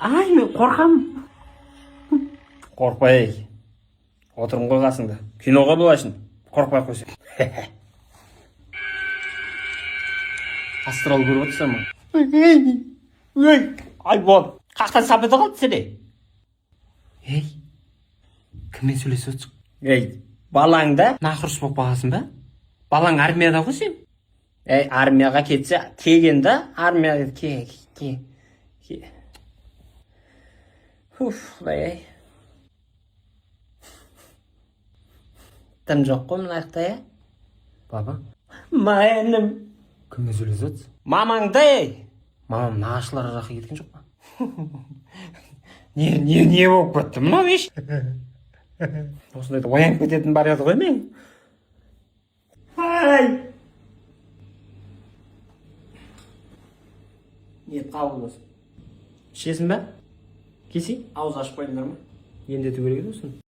Ай, мен қорқам. Қорқпай. Отырым қойғасыңды. Киноға болашын. Қорқпай қойсын. Астрал көріп отырсың ма? Ай, бол. Қақтан сапеті қалды сәде? Ей, кіммен сөйлесіп отырсың? Ей, балаң да? Нақұрыс болып бағасың ба? Балаң армияда ғой сен? Ей, армияға кетсе, кеген да? Армияға ке. Құдай. Тым жоқ қой мына жақта, е? Баба, Майыным. кіммен сөйлесіп отырсың? Мамаңда, ей. Мамам нағашылар жаққа кеткен жоқ па? Не болып кетті мынау еш? Осындайда оянып кететін бар еді ғой мен. Ай! Ет қабыл болсын. Ішесің ба? Кесей? Ауыз ашып қойдыңдар ма? Емдету керек еді осыны.